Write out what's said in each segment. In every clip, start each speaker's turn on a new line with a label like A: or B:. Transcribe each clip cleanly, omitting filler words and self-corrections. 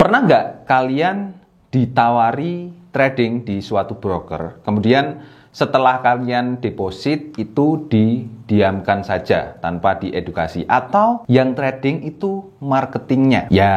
A: Pernah nggak kalian ditawari trading di suatu broker, kemudian setelah kalian deposit itu didiamkan saja tanpa diedukasi, atau yang trading itu marketingnya ya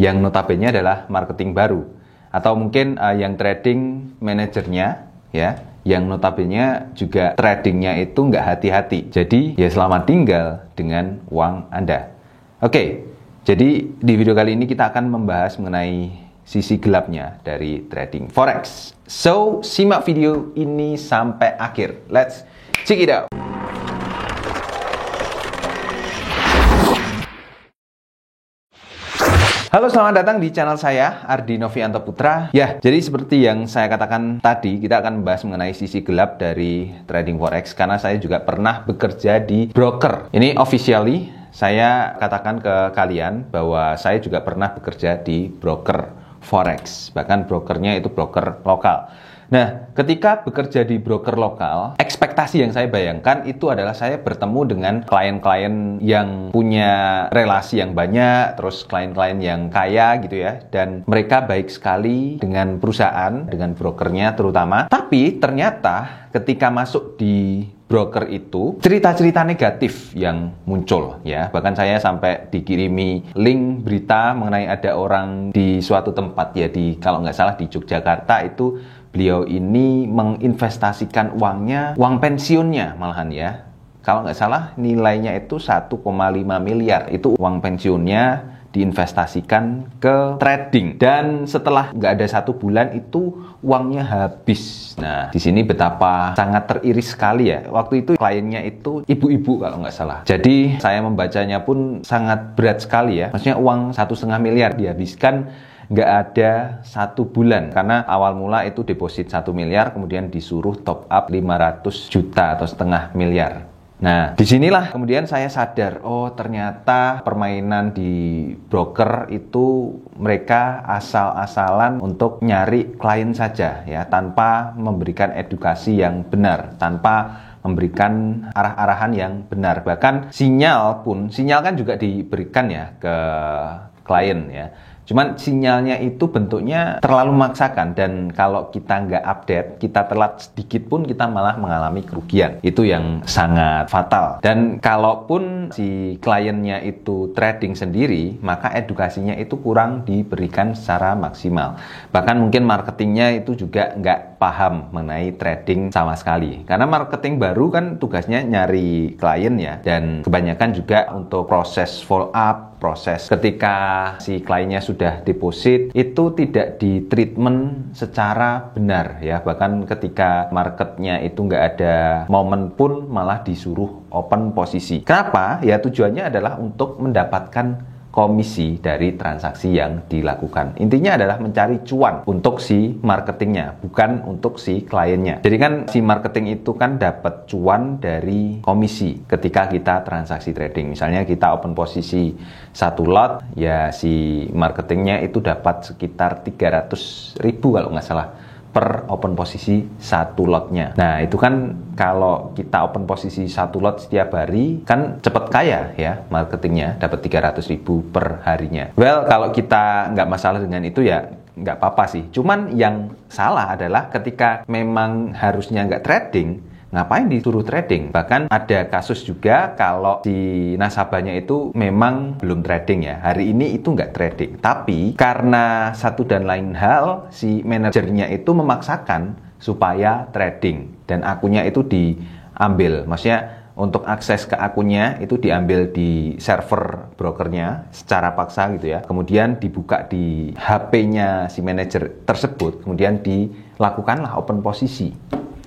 A: yang notabene adalah marketing baru, atau mungkin yang trading manajernya ya yang notabene juga tradingnya itu nggak hati-hati, jadi ya selamat tinggal dengan uang Anda. Oke, jadi di video kali ini kita akan membahas mengenai sisi gelapnya dari trading forex. So, simak video ini sampai akhir. Let's check it out. Halo, selamat datang di channel saya, Ardi Novianto Putra. Ya, jadi seperti yang saya katakan tadi, kita akan membahas mengenai sisi gelap dari trading forex, karena saya juga pernah bekerja di broker. Ini officially, saya katakan ke kalian bahwa saya juga pernah bekerja di broker forex. Bahkan brokernya itu broker lokal. Nah, ketika bekerja di broker lokal, ekspektasi yang saya bayangkan itu adalah saya bertemu dengan klien-klien yang punya relasi yang banyak, terus klien-klien yang kaya gitu ya, dan mereka baik sekali dengan perusahaan, dengan brokernya terutama. Tapi ternyata ketika masuk di broker itu, cerita-cerita negatif yang muncul ya. Bahkan saya sampai dikirimi link berita mengenai ada orang di suatu tempat ya, di kalau nggak salah di Yogyakarta itu, beliau ini menginvestasikan uangnya, uang pensiunnya malahan ya. Kalau nggak salah nilainya itu 1,5 miliar. Itu uang pensiunnya diinvestasikan ke trading. Dan setelah nggak ada 1 bulan itu uangnya habis. Nah, di sini betapa sangat teriris sekali ya. Waktu itu kliennya itu ibu-ibu kalau nggak salah. Jadi saya membacanya pun sangat berat sekali ya. Maksudnya uang 1,5 miliar dihabiskan nggak ada 1 bulan, karena awal mula itu deposit 1 miliar, kemudian disuruh top up 500 juta atau setengah miliar. Nah, disinilah kemudian saya sadar, oh ternyata permainan di broker itu mereka asal-asalan untuk nyari klien saja ya, tanpa memberikan edukasi yang benar, tanpa memberikan arah-arahan yang benar. Bahkan sinyal kan juga diberikan ya ke klien ya. Cuman sinyalnya itu bentuknya terlalu memaksakan, dan kalau kita nggak update, kita telat sedikit pun kita malah mengalami kerugian. Itu yang sangat fatal. Dan kalaupun si kliennya itu trading sendiri, maka edukasinya itu kurang diberikan secara maksimal. Bahkan mungkin marketingnya itu juga nggak paham mengenai trading sama sekali. Karena marketing baru kan tugasnya nyari klien ya, dan kebanyakan juga untuk proses follow up, proses ketika si kliennya sudah deposit itu tidak di treatment secara benar ya. Bahkan ketika marketnya itu nggak ada momen pun malah disuruh open posisi. Kenapa? Ya tujuannya adalah untuk mendapatkan komisi dari transaksi yang dilakukan. Intinya adalah mencari cuan untuk si marketingnya, bukan untuk si kliennya. Jadi kan si marketing itu kan dapat cuan dari komisi ketika kita transaksi trading. Misalnya kita open posisi 1 lot, ya si marketingnya itu dapat sekitar 300.000 kalau nggak salah per open posisi 1 lotnya. Nah, itu kan kalau kita open posisi 1 lot setiap hari, kan cepet kaya ya marketingnya, dapat 300.000 per harinya. Well, kalau kita nggak masalah dengan itu ya nggak apa-apa sih. Cuman yang salah adalah ketika memang harusnya nggak trading, ngapain disuruh trading? Bahkan ada kasus juga kalau si nasabahnya itu memang belum trading ya, hari ini itu nggak trading, tapi karena satu dan lain hal si manajernya itu memaksakan supaya trading, dan akunnya itu diambil. Maksudnya untuk akses ke akunnya itu diambil di server brokernya secara paksa gitu ya, kemudian dibuka di HP-nya si manajer tersebut, kemudian dilakukanlah open posisi.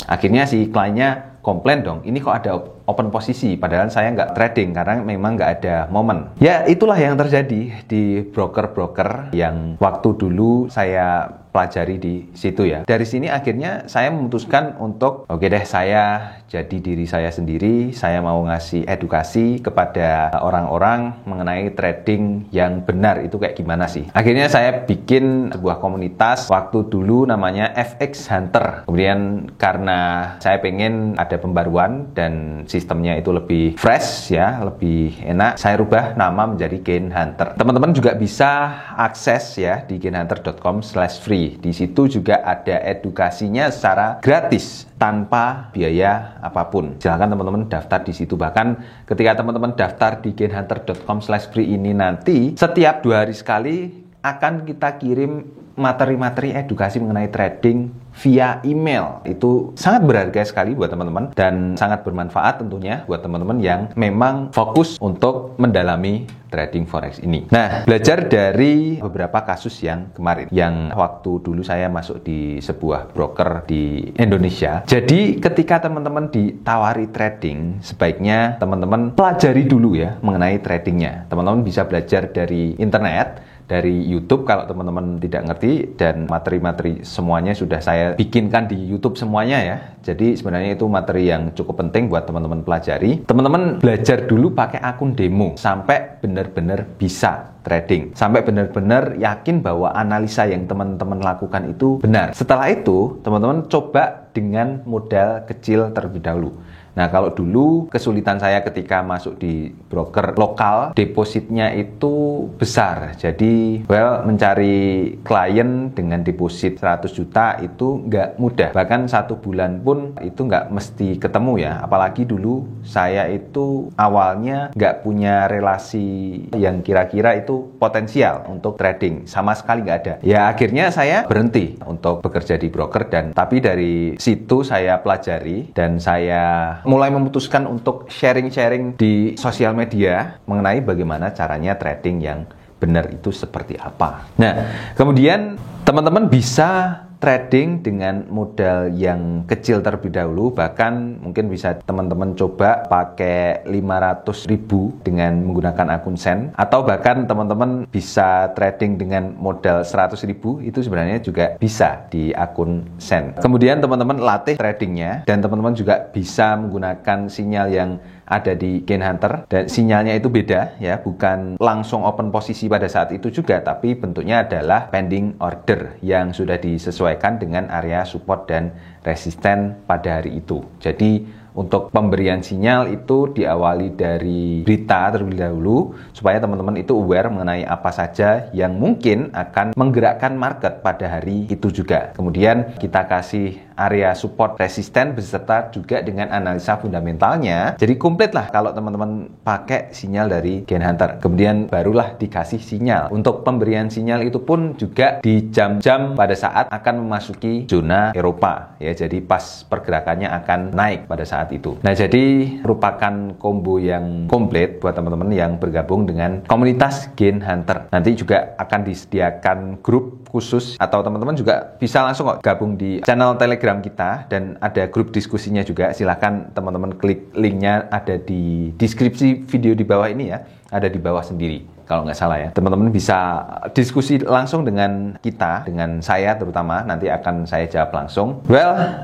A: Akhirnya si kliennya komplain dong, ini kok ada open posisi, padahal saya nggak trading karena memang nggak ada momen. Ya itulah yang terjadi di broker-broker yang waktu dulu saya pelajari di situ ya. Dari sini akhirnya saya memutuskan untuk oke deh, saya jadi diri saya sendiri, saya mau ngasih edukasi kepada orang-orang mengenai trading yang benar itu kayak gimana sih. Akhirnya saya bikin sebuah komunitas waktu dulu namanya FX Hunter. Kemudian karena saya pengen ada pembaruan dan sistemnya itu lebih fresh ya, lebih enak, saya rubah nama menjadi Gain Hunter. Teman-teman juga bisa akses ya di gainhunter.com/free. Di situ juga ada edukasinya secara gratis tanpa biaya apapun. Silahkan teman-teman daftar di situ. Bahkan ketika teman-teman daftar di gainhunter.com/free ini nanti setiap 2 hari sekali akan kita kirim materi-materi edukasi mengenai trading via email. Itu sangat berharga sekali buat teman-teman dan sangat bermanfaat tentunya buat teman-teman yang memang fokus untuk mendalami trading forex ini. Nah, belajar dari beberapa kasus yang kemarin, yang waktu dulu saya masuk di sebuah broker di Indonesia. Jadi ketika teman-teman ditawari trading, sebaiknya teman-teman pelajari dulu ya mengenai tradingnya. Teman-teman bisa belajar dari internet, dari YouTube kalau teman-teman tidak ngerti, dan materi-materi semuanya sudah saya bikinkan di YouTube semuanya ya. Jadi sebenarnya itu materi yang cukup penting buat teman-teman pelajari. Teman-teman belajar dulu pakai akun demo sampai benar-benar bisa trading, sampai benar-benar yakin bahwa analisa yang teman-teman lakukan itu benar. Setelah itu teman-teman coba dengan modal kecil terlebih dahulu. Nah, kalau dulu kesulitan saya ketika masuk di broker lokal, depositnya itu besar. Jadi, mencari klien dengan deposit 100 juta itu nggak mudah. Bahkan 1 bulan pun itu nggak mesti ketemu ya. Apalagi dulu saya itu awalnya nggak punya relasi yang kira-kira itu potensial untuk trading. Sama sekali nggak ada. Ya, akhirnya saya berhenti untuk bekerja di broker, dan tapi dari situ saya pelajari dan saya mulai memutuskan untuk sharing-sharing di sosial media mengenai bagaimana caranya trading yang benar itu seperti apa. Nah, kemudian teman-teman bisa trading dengan modal yang kecil terlebih dahulu, bahkan mungkin bisa teman-teman coba pakai 500.000 dengan menggunakan akun Sen, atau bahkan teman-teman bisa trading dengan modal 100.000, itu sebenarnya juga bisa di akun Sen. Kemudian teman-teman latih tradingnya, dan teman-teman juga bisa menggunakan sinyal yang ada di Gain Hunter, dan sinyalnya itu beda ya, bukan langsung open posisi pada saat itu juga, tapi bentuknya adalah pending order yang sudah disesuaikan dengan area support dan resisten pada hari itu. Jadi untuk pemberian sinyal itu diawali dari berita terlebih dahulu supaya teman-teman itu aware mengenai apa saja yang mungkin akan menggerakkan market pada hari itu juga. Kemudian kita kasih area support, resisten, beserta juga dengan analisa fundamentalnya. Jadi komplit lah kalau teman-teman pakai sinyal dari Gain Hunter. Kemudian barulah dikasih sinyal. Untuk pemberian sinyal itu pun juga di jam-jam pada saat akan memasuki zona Eropa ya. Jadi pas pergerakannya akan naik pada saat itu. Nah, jadi merupakan combo yang komplit buat teman-teman yang bergabung dengan komunitas Gain Hunter. Nanti juga akan disediakan grup khusus, atau teman-teman juga bisa langsung kok gabung di channel Telegram kita, dan ada grup diskusinya juga. Silahkan teman-teman klik linknya, ada di deskripsi video di bawah ini ya, ada di bawah sendiri kalau nggak salah ya. Teman-teman bisa diskusi langsung dengan kita, dengan saya terutama, nanti akan saya jawab langsung.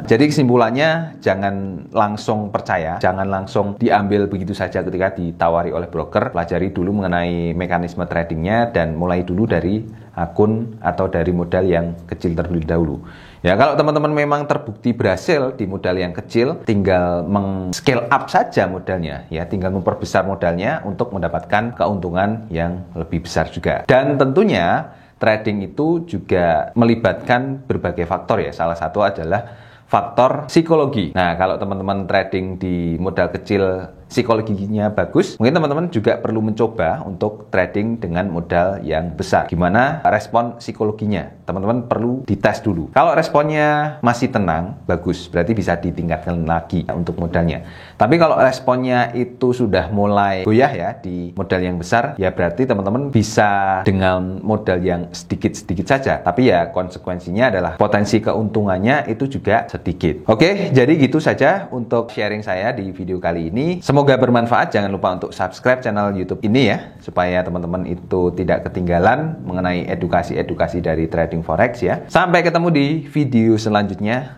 A: Jadi kesimpulannya, jangan langsung percaya, jangan langsung diambil begitu saja ketika ditawari oleh broker. Pelajari dulu mengenai mekanisme tradingnya, dan mulai dulu dari akun atau dari modal yang kecil terlebih dahulu. Ya, kalau teman-teman memang terbukti berhasil di modal yang kecil, tinggal meng-scale up saja modalnya, ya, tinggal memperbesar modalnya untuk mendapatkan keuntungan yang lebih besar juga. Dan tentunya trading itu juga melibatkan berbagai faktor ya. Salah satu adalah faktor psikologi. Nah, kalau teman-teman trading di modal kecil psikologinya bagus, mungkin teman-teman juga perlu mencoba untuk trading dengan modal yang besar. Gimana respon psikologinya? Teman-teman perlu dites dulu. Kalau responnya masih tenang, bagus, berarti bisa ditingkatkan lagi untuk modalnya. Tapi kalau responnya itu sudah mulai goyah ya di modal yang besar, ya berarti teman-teman bisa dengan modal yang sedikit-sedikit saja. Tapi ya konsekuensinya adalah potensi keuntungannya itu juga sedikit. Oke, jadi gitu saja untuk sharing saya di video kali ini. Semoga bermanfaat. Jangan lupa untuk subscribe channel YouTube ini ya, supaya teman-teman itu tidak ketinggalan mengenai edukasi-edukasi dari trading forex ya. Sampai ketemu di video selanjutnya.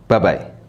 A: Bye-bye.